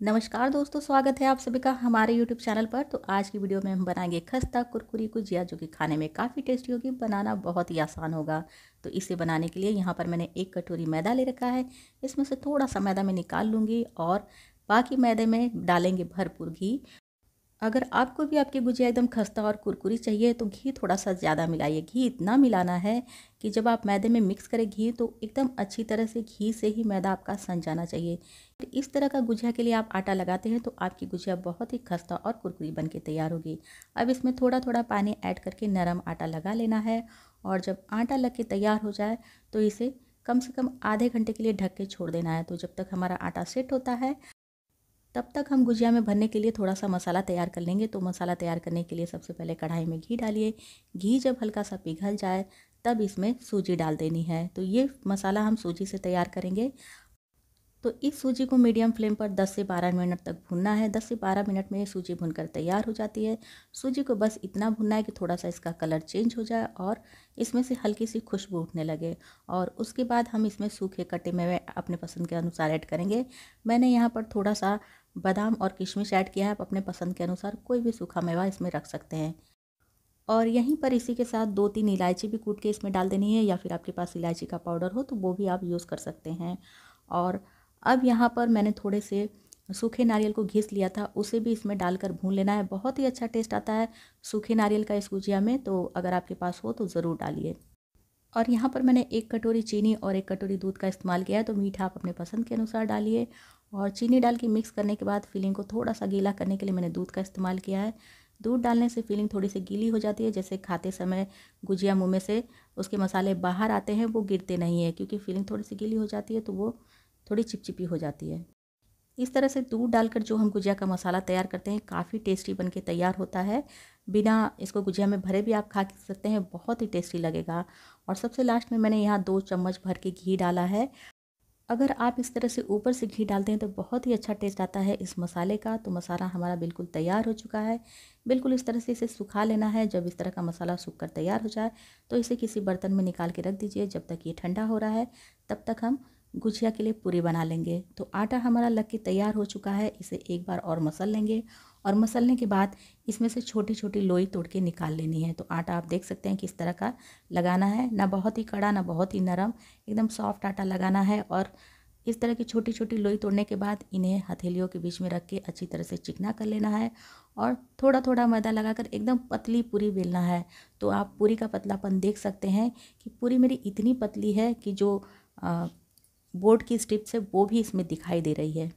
नमस्कार दोस्तों, स्वागत है आप सभी का हमारे यूट्यूब चैनल पर। तो आज की वीडियो में हम बनाएंगे खस्ता कुरकुरी गुजिया, जो कि खाने में काफ़ी टेस्टी होगी, बनाना बहुत ही आसान होगा। तो इसे बनाने के लिए यहाँ पर मैंने 1 कटोरी मैदा ले रखा है। इसमें से थोड़ा सा मैदा मैं निकाल लूँगी और बाकी मैदे में डालेंगे भरपूर घी। अगर आपको भी आपकी गुजिया एकदम खस्ता और कुरकुरी चाहिए तो घी थोड़ा सा ज़्यादा मिलाइए। घी इतना मिलाना है कि जब आप मैदे में मिक्स करें घी, तो एकदम अच्छी तरह से घी से ही मैदा आपका सन जाना चाहिए। तो इस तरह का गुजिया के लिए आप आटा लगाते हैं तो आपकी गुजिया बहुत ही खस्ता और कुरकुरी बन के तैयार होगी। अब इसमें थोड़ा थोड़ा पानी ऐड करके नरम आटा लगा लेना है और जब आटा लग के तैयार हो जाए तो इसे कम से कम आधे घंटे के लिए ढक के छोड़ देना है। तो जब तक हमारा आटा सेट होता है तब तक हम गुजिया में भरने के लिए थोड़ा सा मसाला तैयार कर लेंगे। तो मसाला तैयार करने के लिए सबसे पहले कढ़ाई में घी डालिए। घी जब हल्का सा पिघल जाए तब इसमें सूजी डाल देनी है। तो ये मसाला हम सूजी से तैयार करेंगे। तो इस सूजी को मीडियम फ्लेम पर 10 से 12 मिनट तक भूनना है। 10 से 12 मिनट में ये सूजी भुनकर तैयार हो जाती है। सूजी को बस इतना भुनना है कि थोड़ा सा इसका कलर चेंज हो जाए और इसमें से हल्की सी खुशबू उठने लगे। और उसके बाद हम इसमें सूखे कटे मेवे अपने पसंद के अनुसार ऐड करेंगे। मैंने यहाँ पर थोड़ा सा बादाम और किशमिश ऐड किया है। आप अपने पसंद के अनुसार कोई भी सूखा मेवा इसमें रख सकते हैं। और यहीं पर इसी के साथ 2-3 इलायची भी कूट के इसमें डाल देनी है, या फिर आपके पास इलायची का पाउडर हो तो वो भी आप यूज़ कर सकते हैं। और अब यहाँ पर मैंने थोड़े से सूखे नारियल को घिस लिया था, उसे भी इसमें डालकर भून लेना है। बहुत ही अच्छा टेस्ट आता है सूखे नारियल का इस गुजिया में, तो अगर आपके पास हो तो ज़रूर डालिए। और यहाँ पर मैंने 1 कटोरी चीनी और 1 कटोरी दूध का इस्तेमाल किया है। तो मीठा आप अपने पसंद के अनुसार डालिए। और चीनी डाल के मिक्स करने के बाद फिलिंग को थोड़ा सा गीला करने के लिए मैंने दूध का इस्तेमाल किया है। दूध डालने से फिलिंग थोड़ी सी गीली हो जाती है, जैसे खाते समय गुजिया मुँह में से उसके मसाले बाहर आते हैं वो गिरते नहीं है, क्योंकि फिलिंग थोड़ी सी गीली हो जाती है तो वो थोड़ी चिपचिपी हो जाती है। इस तरह से दूध डालकर जो हम गुजिया का मसाला तैयार करते हैं काफ़ी टेस्टी बन के तैयार होता है। बिना इसको गुजिया में भरे भी आप खा सकते हैं, बहुत ही टेस्टी लगेगा। और सबसे लास्ट में मैंने यहाँ 2 चम्मच भर के घी डाला है। अगर आप इस तरह से ऊपर से घी डालते हैं तो बहुत ही अच्छा टेस्ट आता है इस मसाले का। तो मसाला हमारा बिल्कुल तैयार हो चुका है। बिल्कुल इस तरह से इसे सुखा लेना है। जब इस तरह का मसाला सूख कर तैयार हो जाए तो इसे किसी बर्तन में निकाल के रख दीजिए। जब तक ये ठंडा हो रहा है तब तक हम गुजिया के लिए पूरी बना लेंगे। तो आटा हमारा लग के तैयार हो चुका है। इसे एक बार और मसल लेंगे और मसलने के बाद इसमें से छोटी छोटी लोई तोड़ के निकाल लेनी है। तो आटा आप देख सकते हैं किस तरह का लगाना है, ना बहुत ही कड़ा ना बहुत ही नरम, एकदम सॉफ्ट आटा लगाना है। और इस तरह की छोटी छोटी लोई तोड़ने के बाद इन्हें हथेलियों के बीच में रख के अच्छी तरह से चिकना कर लेना है और थोड़ा थोड़ा मैदा लगाकर एकदम पतली पूरी बेलना है। तो आप पूरी का पतलापन देख सकते हैं कि पूरी मेरी इतनी पतली है कि जो बोर्ड की स्ट्रिप्स है वो भी इसमें दिखाई दे रही है।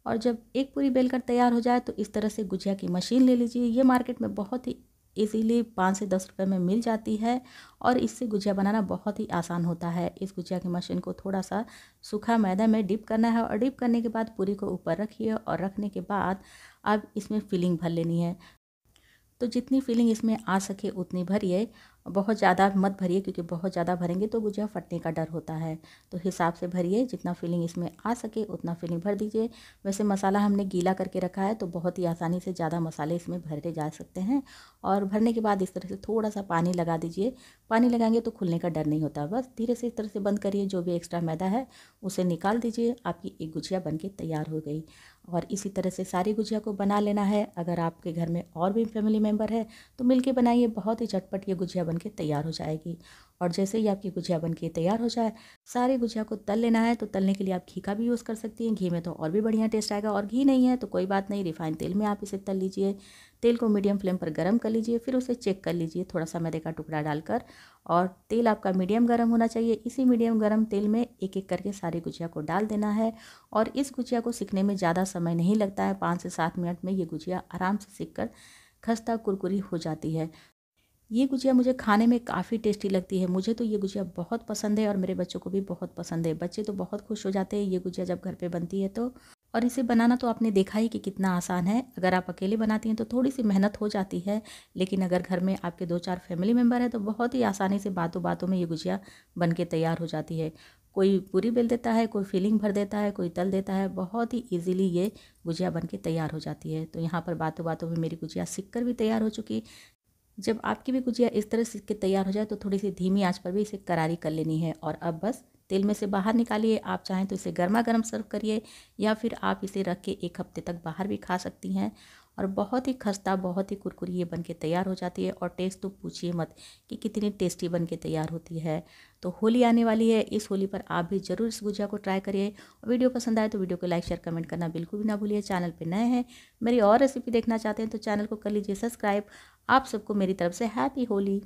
और जब एक पूरी बेलकर तैयार हो जाए तो इस तरह से गुजिया की मशीन ले लीजिए। ये मार्केट में बहुत ही इजीली 5 से 10 रुपए में मिल जाती है और इससे गुजिया बनाना बहुत ही आसान होता है। इस गुजिया की मशीन को थोड़ा सा सूखा मैदा में डिप करना है और डिप करने के बाद पूरी को ऊपर रखिए और रखने के बाद अब इसमें फिलिंग भर लेनी है। तो जितनी फिलिंग इसमें आ सके उतनी भरिए, बहुत ज़्यादा मत भरिए क्योंकि बहुत ज़्यादा भरेंगे तो गुजिया फटने का डर होता है। तो हिसाब से भरिए, जितना फिलिंग इसमें आ सके उतना फिलिंग भर दीजिए। वैसे मसाला हमने गीला करके रखा है तो बहुत ही आसानी से ज़्यादा मसाले इसमें भरे जा सकते हैं। और भरने के बाद इस तरह से थोड़ा सा पानी लगा दीजिए। पानी लगाएंगे तो खुलने का डर नहीं होता। बस धीरे से इस तरह से बंद करिए, जो भी एक्स्ट्रा मैदा है उसे निकाल दीजिए। आपकी एक गुजिया बन के तैयार हो गई। और इसी तरह से सारी गुजिया को बना लेना है। अगर आपके घर में और भी फैमिली मेम्बर है तो मिलके बनाइए, बहुत ही झटपट ये गुजिया बनके तैयार हो जाएगी। और जैसे ही आपकी गुजिया बनके तैयार हो जाए, सारी गुजिया को तल लेना है। तो तलने के लिए आप घी का भी यूज़ कर सकती हैं, घी में तो और भी बढ़िया टेस्ट आएगा। और घी नहीं है तो कोई बात नहीं, रिफाइंड तेल में आप इसे तल लीजिए। तेल को मीडियम फ्लेम पर गर्म कर लीजिए, फिर उसे चेक कर लीजिए थोड़ा सा मैदे का टुकड़ा डालकर। और तेल आपका मीडियम गर्म होना चाहिए। इसी मीडियम गर्म तेल में एक एक करके सारी गुजिया को डाल देना है। और इस गुजिया को सिकने में ज़्यादा समय नहीं लगता है, 5 से 7 मिनट में ये गुजिया आराम से सिक कर खस्ता कुरकुरी हो जाती है। ये गुजिया मुझे खाने में काफ़ी टेस्टी लगती है। मुझे तो ये गुजिया बहुत पसंद है और मेरे बच्चों को भी बहुत पसंद है। बच्चे तो बहुत खुश हो जाते हैं ये गुजिया जब घर पे बनती है तो। और इसे बनाना तो आपने देखा ही कि कितना आसान है। अगर आप अकेले बनाती हैं तो थोड़ी सी मेहनत हो जाती है, लेकिन अगर घर में आपके 2-4 फैमिली मेम्बर हैं तो बहुत ही आसानी से बातों बातों में ये गुजिया बन के तैयार हो जाती है। कोई पूरी बेल देता है, कोई फिलिंग भर देता है, कोई तल देता है। बहुत ही ईजिली ये गुजिया बन के तैयार हो जाती है। तो यहाँ पर बातों बातों में मेरी गुजिया सिक कर भी तैयार हो चुकी। जब आपकी भी गुजिया इस तरह से के तैयार हो जाए तो थोड़ी सी धीमी आंच पर भी इसे करारी कर लेनी है। और अब बस तेल में से बाहर निकालिए। आप चाहें तो इसे गर्मा गर्म सर्व करिए या फिर आप इसे रख के 1 हफ्ते तक बाहर भी खा सकती हैं और बहुत ही खस्ता, बहुत ही कुरकुरी ये बन के तैयार हो जाती है। और टेस्ट तो पूछिए मत कि कितनी टेस्टी बन के तैयार होती है। तो होली आने वाली है, इस होली पर आप भी ज़रूर इस गुजिया को ट्राई करिए। वीडियो पसंद आए तो वीडियो को लाइक शेयर कमेंट करना बिल्कुल भी ना भूलिए। चैनल पे नए हैं, मेरी और रेसिपी देखना चाहते हैं तो चैनल को कर लीजिए सब्सक्राइब। आप सबको मेरी तरफ से हैप्पी होली।